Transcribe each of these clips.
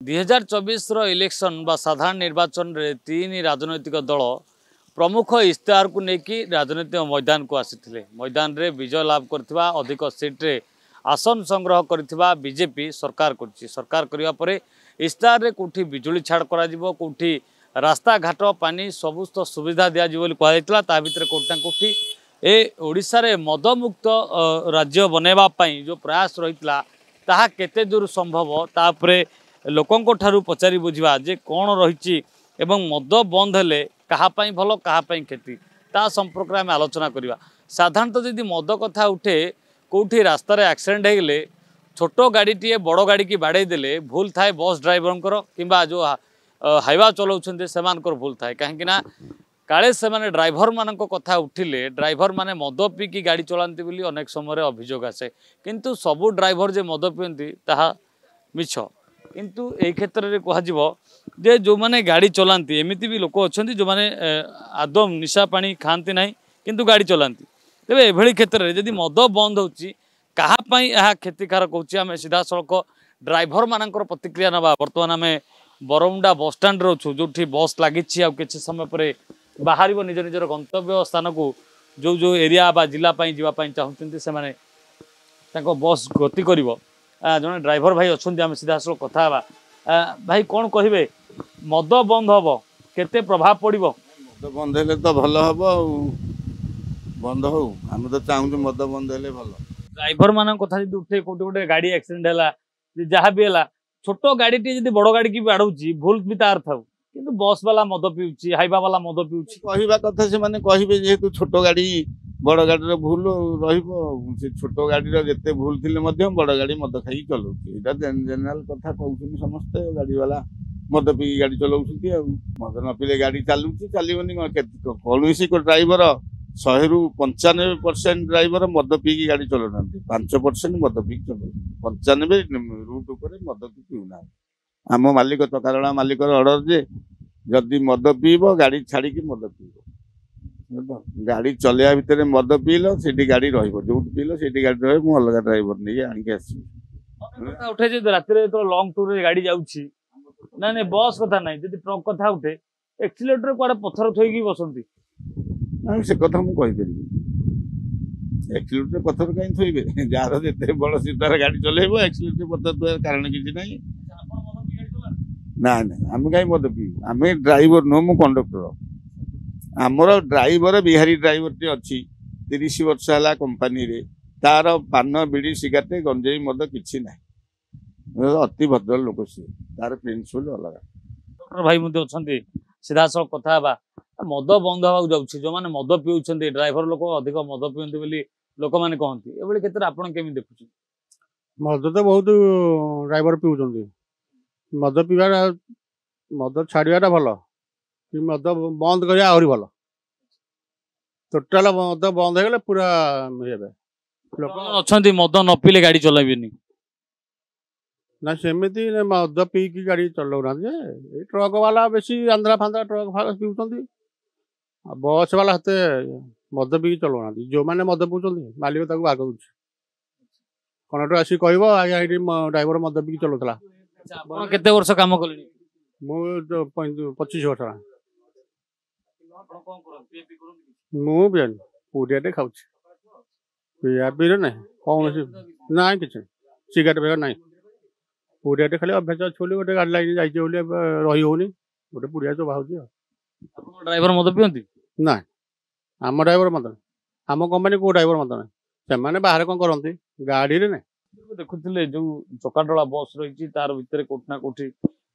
2024 election बा साधारण निर्वाचन रे तीन राजनैतिक दल प्रमुख इश्तेहार को लेकिन राजनीतिक मैदान को आसी मैदान रे विजय लाभ करथिबा अधिक सीट रे आसन संग्रह करथिबा बीजेपी सरकार करने पर इश्तेहार रे कोठी बिजुली छाड़ करा जिवो कोठी रास्ता घाट पानी सबुस्त सुविधा दिया जिवो कहा जायतिला ता भितर कोठी ना कोठी ए ओडिसा रे मदमुक्त राज्य बनैबा पई जो प्रयास रहितला ताहा केते दूर संभव तापरे लोकों ठारू पचारि बुझा जे कौन रही मद बंद हेले कहापाई भल कहापाई क्षति ता संपर्क में आम आलोचना करवा। साधारणतः जदि मद कथा उठे कौटी रास्तार एक्सीडेंट होगले छोट गाड़ीटे बड़ गाड़ी की बाड़े देले भूल थाए बस ड्राइवर किंबा जो हाइवा चलाउछन्ते सेमानकर भूल थाए कहीं काले से ड्राइवर मान कथा उठिले ड्राइवर माने मद पीकी गाड़ी चलाती बोली अनेक समय अभियोग आसे किंतु सबू ड्राइवर जे मद पीती ताहा मिछ किंतु ए क्षेत्र में कह जो माने गाड़ी चलाती एमती भी लोक अच्छा जो माने आदम निशा पानी खाती ना किंतु गाड़ी चलाती तेज एभली क्षेत्र में जदि मद बंद होपाई यह क्षतिकारक होमें सीधा सड़क ड्राइवर मान प्रतिक्रिया नवा। बर्तमान आम बरमुंडा बस स्टाण्ड अच्छु जो बस लगी किसी समय पर बाहर निज निजर गंतव्य स्थान को जो जो एरिया बा जिला जावाई चाहते से बस गति कर जड़े ड्राइवर भाई अच्छा आम सीधा सड़क कथा भाई कौन कहे मद बंद हम केते प्रभाव पड़ो? मद बंद हेले तो भल हम बंद हो आम तो चाहूँ मद बंद हेले भल। ड्राइवर मान कथा जो उठे कौटे गोटे गाड़ी एक्सीडेंट है जहाँ भी है छोट गाड़ी टी बड़ गाड़ी की बाड़ूची भूल भी तार था किंतु बस वाला मद पीऊँच हाइवा वाला मद पीऊँच कहवा कथा से माने कहे जेहेतु छोट गाड़ी बड़ गाड़ी भूल रही छोट गाड़ी जिते भूल थी बड़ गाड़ी मद खाई चलाऊँ जेनेल कथा कहते समस्ते गाड़ी वाला मद पी गाड़ी चलाऊँ मद न पीले गाड़ी चलुची चलनी कौन ड्राइवर 100 ରୁ 95% ड्राइवर मद पीकी गाड़ी चलाना 5% मद पी चलाऊ 95 रूट उपर मद पीऊना आम मालिक तकारणा मालिक अर्डर जे जदि मद पीब गाड़ी छाड़ी मद पीब गाड़ी चलया भितर मद पील से गाड़ी जो पील से गाड़ी रही अलग ड्राइवर नहीं आनिक आस उठे रात लंग टूर गाड़ी जाऊँगी ना नहीं बस कथा ना जब ट्रक कथा उठे एक्सीलेटर कड़े पथर थोक बसती से कथा मुझे एक्सीलेटर पथर कहीं थोबे जार जिते बड़ सीधार गाड़ी चलेब एक्सीलेटर पथर थोड़ा कारण किसी ना ना ना आम कहीं मद पीबू आम ड्राइवर नुह मु कंडक्टर आमर ड्राइवर बिहारी ड्राइवर टे अच्छी 30 वर्ष है कंपानी रे तार पान बिड़ी सिगारेट गंजेई मद कि ना अति भद्र लोक सी तार प्रिंसिपल अलग डॉक्टर भाई मुझे अच्छा सीधा सड़क कथा मद बंद होगा जाऊँगी जो मैंने मद पीऊँ ड्राइवर लोक अधिक मद पीते बोली लोक मैंने कहते ये क्षेत्र में आपड़ केमी देखुं? मद तो बहुत ड्राइवर पीऊँ मद पीवा मद छाड़ा भल कि मद बंद करा आहरी भल टोटाल मद बंद हो पूरा लोक अच्छा मद न पीले गाड़ी चलाइबेनी ना सेमती मद पीकी गाड़ी चलाऊना ट्रक वाला बेसी आंध्रा फांद्रा ट्रक फाग पीऊँ बस वाला हाथ मद पीकी चलाऊना जो मैंने मद पीऊँ मालिक आग दूसरी कंडक्टर आसिक कह आज्ञा ये ड्राइवर मद पीकी चलाऊला केते वर्ष काम कले मु 25 वर्ष मु पुड़िया खाऊ पीया पी ना कौन ना कि सिगारेट फेगार ना पुड़िया खाली अभ्यास अच्छी गोटे गाड़ी लाइन जाइए रही होनी गोटे पुड़िया चबाऊँ ड्राइवर मद पीती ना आम ड्राइवर मत आम कंपानी को ड्राइवर मत ना से बाहर कौन करते गाड़ी ना देखुले जो चकाडला बस रही तार भितर कोठना कोठी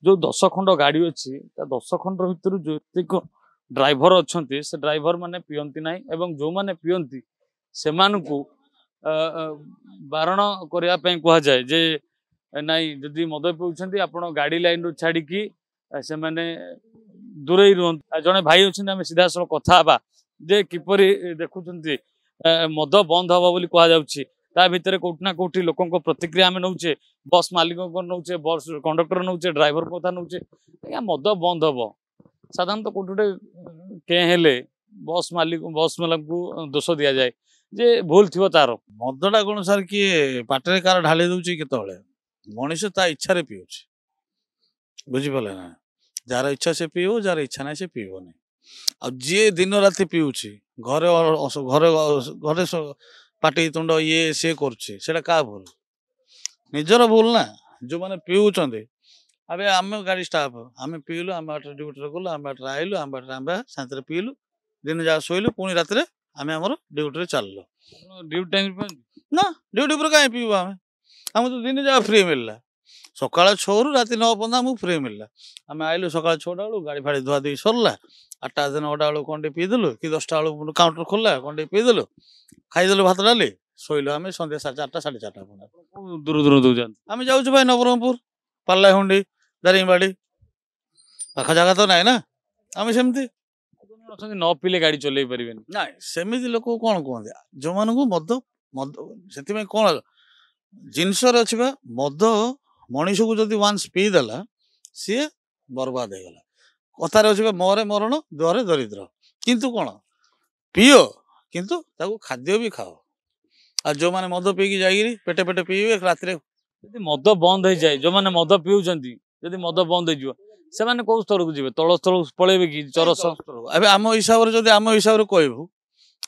जो 10 खंड गाड़ी अच्छी 10 खंड भर जो ड्राइवर अच्छा से ड्राइवर माने पीती ना एवं जो माने पीती से बारण करने कह जाए जे नाई जदि मद पीछे आप गाड़ी लाइन रू छाड़ी से माने दूरे रुहत जड़े भाई अच्छे आम सीधा सड़क कथा जे किपर देखुं मद बंद हम बोली कहुच्छी ता भितर कोठी ना कोठी लोकों प्रतिक्रिया आम नौचे बस मालिक नौचे बस कंडक्टर नौचे ड्राइवर कथा नौचे आज्ञा मद बंद हम साधारणतः कोठी गोटे केले बस मालिक बस मालिक को दोष दि जाए जे भूल थी तार मदटा कौन सार किए पाटे कार ढाली दूसरी केत मनीष ता इच्छा पीऊँ बुझिपारे ना जार इच्छा से पीव जार इच्छा ना से पीबनी आ जी दिन राति पीऊँच घरे घरे घरे पाटी तुंड ये सी कर भूल निजर भूल ना जो मैंने पीऊँच अबे आम गाड़ी स्टाफ आम पीलु आम बाटर ड्यूटी गलु आम बाटर आइलु आम बाटर आम शांति पीलु दिन जा शोलु पुणी रात आम आम ड्यूटी चलु ड्यूटी टाइम ना ड्यूटी पर कहीं पीबू आम आम तो दिन जा फ्री मिलला सकाळ 6 रु राति 9 पर्यंत आमको फ्री मिलला आम आइलु सकाळ 6टा बेलू गाड़ी फाड़ी धुआ धुई सरला 8टा 9टा बेलू कौन पीदेलु कि 10टा बेलू काउंटर खोलला कौन पीदेलु खाईदेलु भात डाली शोलु आम सन्ध्या 4टा 4:30 दूर दूर दूर जान आम जाऊँ भाई नवरंगपुर पार्लाहुंडी दारिंगबाड़ी पाखा जगह तो ना ना आम सेमती न पीले गाड़ी चल पारे ना सेमती लोक कौन कहते जो मान मद मद से कौन जिनस मद मनीष को जब वान्स पीदेला सी बर्बाद हो गला कथार अच्छे मोरे मरण द्वारे दरिद्र किंतु कौन पीओ किंतु ताको खाद्य भी खाओ आ जो माने मद पीकी जाइए पेटे पेटे पीवे रात मद बंद हो जाए जो मैंने मद पीऊँगी जदि मद बंद हो से कौ स्तर को जी तल स्तर पलैबे कि चरस अब आम हिसाब से आम हिसाब से कहबू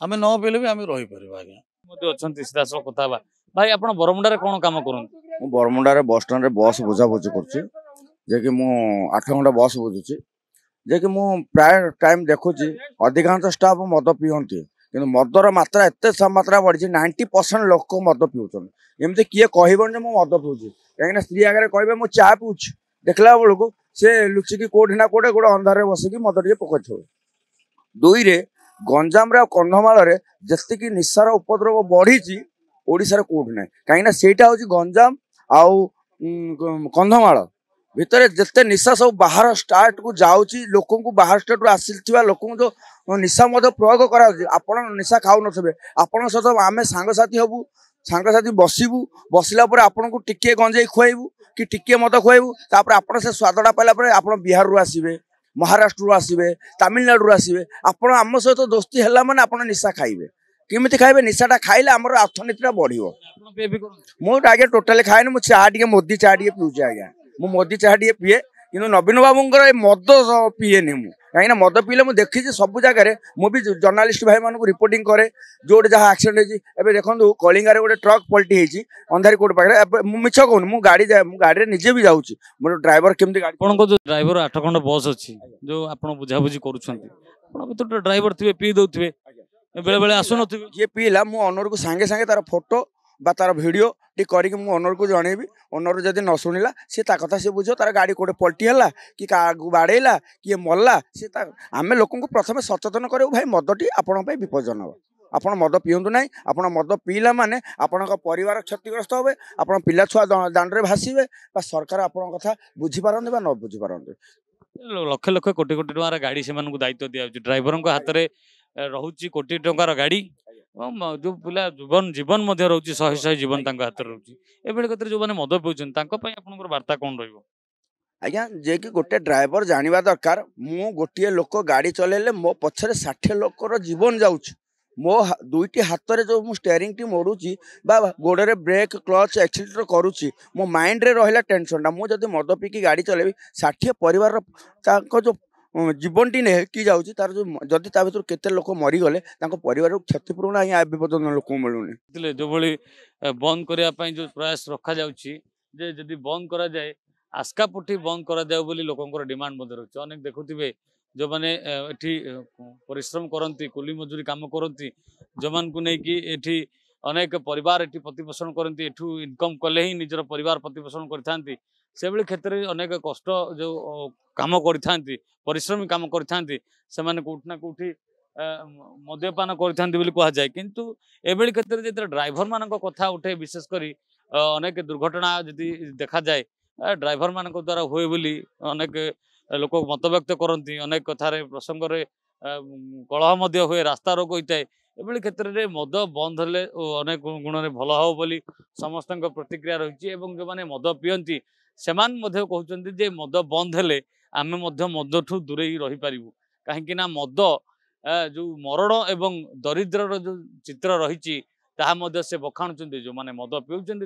आम न पीले भी आम रही पार आज्ञा अच्छा सीधासल कथा भाई आप बरमुंडा कौन काम करते बरमुंडा बस स्टाण्ड बस बुझाबुझी कर मु 8 घंटा बस बुझुची जे कि मु प्राय टाइम देखुची अधिकांश स्टाफ मद पीहंती कि मदर मात्रा एत मात्रा बढ़ी 90% लोक मद पीउछन एमती किए कहबन जे मु मद पीउची कहीं स्त्री आगे कहे मु चा पीउची देखला बेलू से लुचिकी कोठी ना कोटे गोटे अंधारे बसिकी मद टे पकड़ दुई रे गंजाम कंधमाल जी निशार उपद्रव बढ़ी ओडिशार कोठी ना कहीं सेटा हूँ गंजाम आउ कंधमाल भितर जिते निशा सब बाहर स्टार्ट को जाऊँगी लोक बाहर स्टेट आसी लोक जो निशा प्रयोग कर निशा खाऊ थे आपण सहित आम सांगसाथी हबू सांगसाथी बसबू बसला आपन को टिके गंजेई खुआबू कि टिके मद खुआबू तापर आपण से स्वादटा पाला आप बिहार रु आसबे महाराष्ट्र रु आसबे तमिलनाडु आसबे आपण आम सहित दोस्ती है मैंने आप निशा खाइबे केमी खाइबे निशाटा खाइले आमर अर्थनीति बढ़ो मुझे आगे टोटाली खाए मुझे चा टे मोदी चा टे पीऊे आज्ञा मु मोदी चा टे पीए कि नवीन बाबूर मद पीएनि मु कहीं मद पीले मुझे देखी सब जगह मुझे जर्नालीस्ट भाई मानक रिपोर्टिंग करे जो जहाँ एक्सीडेंट होती देखो कलिंगार गोटे ट्रक पलटी होती अंधारी कोर्ट पाखे मिछ कहूँ गाड़ी निजे भी जाऊँगी मोर ड्राइवर केमती जो ड्राइवर 8 खंड बस अच्छी जो आप बुझाबुझी कर ड्राइवर थे पी दे बेले बेले आसुन ये पीला मु ओनर को सांगे सांगे तार फोटो बा तार वीडियो टी करी मु ओनर को जनइबी ओनर जदि न शुणिला सी ता कथा से बुझो तार गाड़ी कोटे पलटी है कि बाड़ेला किए मरला सी आम लोक प्रथम सचेतन करूँ भाई मदटी आपण विपज्जन हम आपण मद पीऊँ ना आप मद पीला माने आपण परिवार क्षतिग्रस्त हे आप पिला छुआ दांड में भाषे सरकार आपण कथा बुझीपारते न बुझीपारते लक्ष लक्ष कोटी कोटी टकर गाड़ी से दायित्व दिया ड्राइवर हाथ में रोचे कोटी टंकार गाड़ी जो पिला जीवन जीवन रोचे 100 जीवन हाथ रोचे ये जो मैंने मद पीछे आप वार्ता कौन रही आज्ञा जे कि गोटे ड्राइवर जानवा दरकार मु गोटे लोक गाड़ी चलेले मो पछरे 60 लोकर जीवन जाउछ मो दुईटी हाथ में जो मु स्टेयरिंग टी मोड़ुची बा गोड़े ब्रेक क्लच एक्सीलेटर करुच्ची मो माइंड रे रहिला टेंशन मु जदि मद पीकी गाड़ी चलेबी 60 परिवार जो जीवन टी ने कि जाऊँगी तार जो जदि ता भीतर केते लोक मरीगले परिवार क्षतिपूर्ण आज ए पर्यटन लोक मिलूनी जो भली बंद करने जो प्रयास रखा जाए बंद करा जाए आस्कापुटी बंद करा जाए बोली लोकंकर डिमांड रही अनेक देखुवे जो मैंने एठी परिश्रम करती कुली मजूरी काम करती जो मान को लेकिन अनेक परिवार एठी प्रतिपोषण करती एठू इनकम कले ही निजर परिवार प्रतिपोषण करथांती से भली क्षेत्र में अनेक कष्ट जो काम करथांती परिश्रमी काम करथांती से माने कोठी ना कोठी मद्यपान करथांती बोली कहा जाए किंतु एभली क्षेत्र में ड्राइवर मानक कथा उठे विशेष करी अनेक दुर्घटना यदि देखा जाए ड्राइवर मानक द्वारा हुए बोली अनेक लोक मत व्यक्त करती अनेक कथार प्रसंग कलह मध्य हुए रास्ता रोक होता है एभली क्षेत्र में मद बंद हेले अनेक गुण में भल हम बोली समस्त प्रतिक्रिया रही जो मैंने मद पीयती से कहते मद बंद हेले आम मद ठू दूरे रही पारू कहीं मद जो मरण एवं दरिद्र जो चित्र रही से बखाणुंट जो मैंने मद पीउछन्ति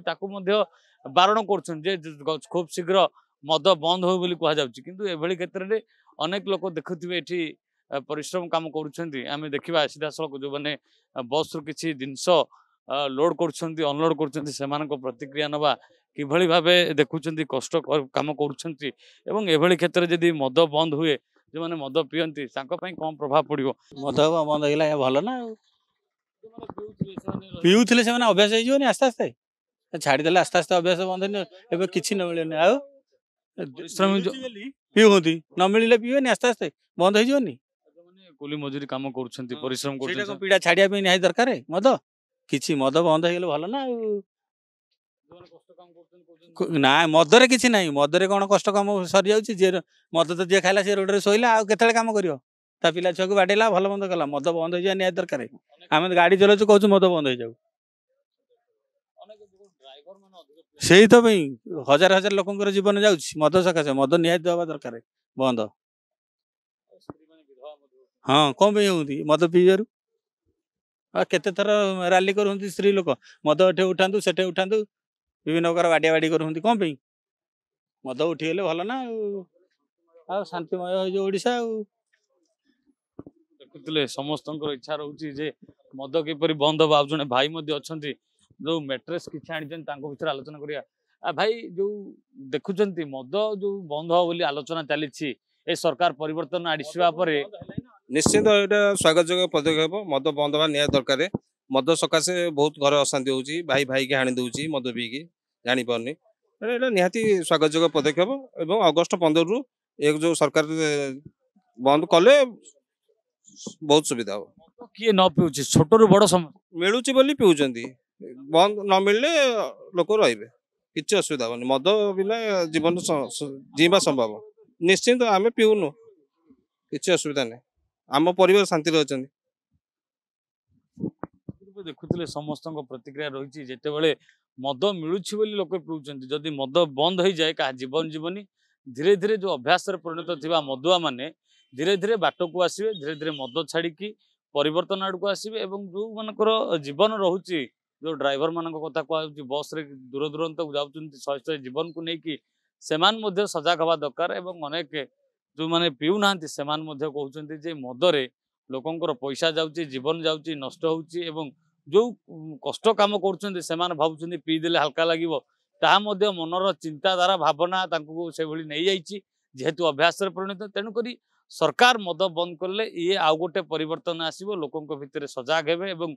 बारण कर खूब शीघ्र मद बंद हो बोली कुहाଯାଉଛି କିନ୍ତୁ ଏଭଳି କ୍ଷେତ୍ରରେ ଅନେକ ଲୋକ ଦେଖୁଥିବେ ଏଠି ପରିଶ୍ରମ କାମ କରୁଛନ୍ତି ଆମେ ଦେଖିବା ସିଧାସଳଖ ଯୋଉମାନେ ବସ୍ରୁ କିଛି ଜିନିଷ ଲୋଡ୍ କରୁଛନ୍ତି ଅନଲୋଡ୍ କରୁଛନ୍ତି ସେମାନଙ୍କ ପ୍ରତିକ୍ରିୟା ନେବା କିଭଳି ଭାବେ ଦେଖୁଛନ୍ତି କଷ୍ଟ କାମ କରୁଛନ୍ତି ଏବଂ ଏଭଳି କ୍ଷେତ୍ରରେ ଯଦି ମଦ ବନ୍ଦ ହୁଏ ଯେଉଁମାନେ ମଦ ପିଅନ୍ତି ତାଙ୍କ ପାଇଁ କ'ଣ ପ୍ରଭାବ ପଡ଼ିବ? ମଦ ବନ୍ଦ ହେଇଗଲା ଭଲ ନା ଆଉ ପିଉଥିଲେ ସେମାନେ ଅଭ୍ୟାସ ହେଇଯିବନି ଆସ୍ତେ ଆସ୍ତେ ଛାଡ଼ିଦେଲେ ଆସ୍ତେ ଆସ୍ତେ ଅଭ୍ୟାସ ବନ୍ଦ ହେଇନି ଏବେ କିଛି ନ ମିଳେନି ଆଉ ପିଉଛନ୍ତି ନ ମିଳିଲେ ପିଇବେନି ଆସ୍ତେ ଆସ୍ତେ ବନ୍ଦ ହେଇଯିବନି କୁଲି ମଜୁରୀ କାମ କରୁଛନ୍ତି ପରିଶ୍ରମ କରୁଛନ୍ତି ପିଡ଼ା ଛାଡ଼ିବା ପାଇଁ ନିହାତି ଦରକାର ମଦ କିଛି ମଦ ବନ୍ଦ ହେଇଗଲେ ଭଲ ନା ଆଉ ନା ମଦରେ କିଛି ନାହିଁ ମଦରେ କ'ଣ କଷ୍ଟ କାମ ସରିଯାଉଛି ଯିଏ ମଦ ତ ଯିଏ ଖାଇଲା ସେ ରୋଡରେ ଶୋଇଲା ଆଉ କେତେବେଳେ କାମ କରିବ ତା ପିଲା ଛୁଆକୁ ବାଡ଼େଇଲା ଭଲ ମନ୍ଦ କଲା ମଦ ବନ୍ଦ ହେଇଯିବା ନିହାତି ଦରକାର ଆମେ ଗାଡ଼ି ଚଲାଉଛୁ କହୁଛୁ ମଦ ବନ୍ଦ ହେଇଯାଉ ସେଇ ତ ପାଇଁ ହଜାର ହଜାର ଲୋକଙ୍କର ଜୀବନ ଯାଉଛି ମଦ ସକାଶେ ମଦ ନିହାତି ହେବା ଦରକାର ବନ୍ଦ ହଁ କ'ଣ ପାଇଁ ହଉନ୍ତି ମଦ ପିଇବାରୁ ଆଉ କେତେ ଥର ରାଲି କରୁଛନ୍ତି ସ୍ତ୍ରୀ ଲୋକ ମଦ ଏଠି ଉଠାନ୍ତୁ ସେଠି ଉଠାନ୍ତୁ ବିଭିନ୍ନ ପ୍ରକାର ବାଡ଼ିଆ ବାଡ଼ି କରୁଛନ୍ତି କ'ଣ ପାଇଁ ମଦ ଉଠିଗଲେ ଭଲ ନା ଆଉ ଶାନ୍ତିମୟ ହେଇଯିବ ଓଡ଼ିଶା ଆଉ ଦେଖୁଥିଲେ ସମସ୍ତଙ୍କର ଇଚ୍ଛା ରହୁଛି ଯେ ମଦ କିପରି ବନ୍ଦ ହବ ଆଉ ଜଣେ ଭାଇ ମଧ୍ୟ ଅଛନ୍ତି ଯୋଉ ମ୍ୟାଟ୍ରେସ୍ କିଛି ଆଣିଛନ୍ତି ତାଙ୍କ ଭିତରେ ଆଲୋଚନା କରିବା ଭାଇ ଯୋଉ ଦେଖୁଛନ୍ତି ମଦ ଯୋଉ ବନ୍ଦ ହବ ବୋଲି ଆଲୋଚନା ଚାଲିଛି ଏ ସରକାର ପରିବର୍ତ୍ତନ ଆସିବା ପରେ ନିଶ୍ଚିନ୍ତ ଏଇଟା ସ୍ୱାଗତଯୋଗ୍ୟ ପଦକ୍ଷେପ ମଦ ବନ୍ଦ ହେବା ନିହାତି ଦରକାର ମଦ ସକାଶେ ବହୁତ ଘରେ ଅଶାନ୍ତି ହେଉଛି ଭାଇ ଭାଇକି ହାଣି ଦେଉଛି ମଦ ପିଇକି ଜାଣିପାରୁନି ଏଇଟା ନିହାତି ସ୍ୱାଗତଯୋଗ୍ୟ ପଦକ୍ଷେପ ଏବଂ ଅଗଷ୍ଟ 15ରୁ ଏ ଯୋଉ ସରକାର ବନ୍ଦ କଲେ ବହୁତ ସୁବିଧା ହବ କିଏ ନ ପିଉଛି ଛୋଟରୁ ବଡ଼ ମିଳୁଛି ବୋଲି ପିଉଛନ୍ତି ବନ୍ଦ ନ ମିଳିଲେ ଲୋକ ରହିବେ କିଛି ଅସୁବିଧା ହବନି ମଦ ବିନା ଜୀବନ ଜିଇବା ସମ୍ଭବ ନିଶ୍ଚିନ୍ତ ଆମେ ପିଉନୁ କିଛି ଅସୁବିଧା ନାହିଁ ଆମ ପରିବାର ଶାନ୍ତିରେ ଅଛନ୍ତି ଦେଖୁଥିଲେ ସମସ୍ତଙ୍କ ପ୍ରତିକ୍ରିୟା ରହିଛି ଯେତେବେଳେ ମଦ ମିଳୁଛି ବୋଲି ଲୋକ ପିଉଛନ୍ତି ଯଦି ମଦ ବନ୍ଦ ହେଇଯାଏ କାହା ଜୀବନ ଜୀବନି ଧୀରେ ଧୀରେ ଯୋଉ ଅଭ୍ୟାସରେ ପରିଣତ ଥିବା ମଦୁଆ ମାନେ ଧୀରେ ଧୀରେ ବାଟକୁ ଆସିବେ ଧୀରେ ଧୀରେ ମଦ ଛାଡ଼ିକି ପରିବର୍ତ୍ତନ ଆଡ଼କୁ ଆସିବେ ଏବଂ ଯୋଉମାନଙ୍କର ଜୀବନ ରହୁଛି ଯୋଉ ଡ୍ରାଇଭର ମାନଙ୍କ କଥା କୁହାଯାଉଛି ବସ୍ରେ ଦୂର ଦୂରାନ୍ତକୁ ଯାଉଛନ୍ତି ଶହେ ଶହେ ଜୀବନକୁ ନେଇକି ସେମାନେ ମଧ୍ୟ ସଜାଗ ହେବା ଦରକାର ଏବଂ ଅନେକ ଯୋଉମାନେ ପିଉନାହାନ୍ତି ସେମାନେ ମଧ୍ୟ କହୁଛନ୍ତି ଯେ ମଦରେ ଲୋକଙ୍କର ପଇସା ଯାଉଛି ଜୀବନ ଯାଉଛି ନଷ୍ଟ ହେଉଛି ଏବଂ ଯୋଉ କଷ୍ଟ କାମ କରୁଛନ୍ତି ସେମାନେ ଭାବୁଛନ୍ତି ପିଇଦେଲେ ହାଲକା ଲାଗିବ ତାହା ମଧ୍ୟ ମନର ଚିନ୍ତାଧାରା ଭାବନା ତାଙ୍କୁ ସେଭଳି ନେଇଯାଇଛି ଯେହେତୁ ଅଭ୍ୟାସରେ ପରିଣତ ତେଣୁକରି ସରକାର ମଦ ବନ୍ଦ କଲେ ଇଏ ଆଉ ଗୋଟେ ପରିବର୍ତ୍ତନ ଆସିବ ଲୋକଙ୍କ ଭିତରେ ସଜାଗ ହେବେ ଏବଂ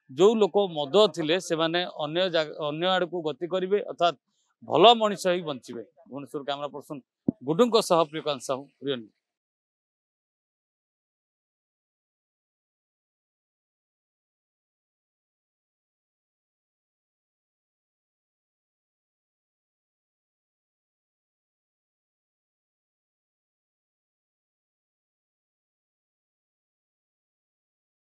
ଯୋଉ ଲୋକ ମଦ ଥିଲେ ସେମାନେ ଅନ୍ୟ ଆଡ଼କୁ ଗତି କରିବେ ଅର୍ଥାତ୍ ଭଲ ମଣିଷ ହେଇ ବଞ୍ଚିବେ। ଭୁବନେଶ୍ୱର କ୍ୟାମେରା ପର୍ସନ ଗୁଡୁଙ୍କ ସହ ପ୍ରିୟକାନ୍ତ ସାହୁ।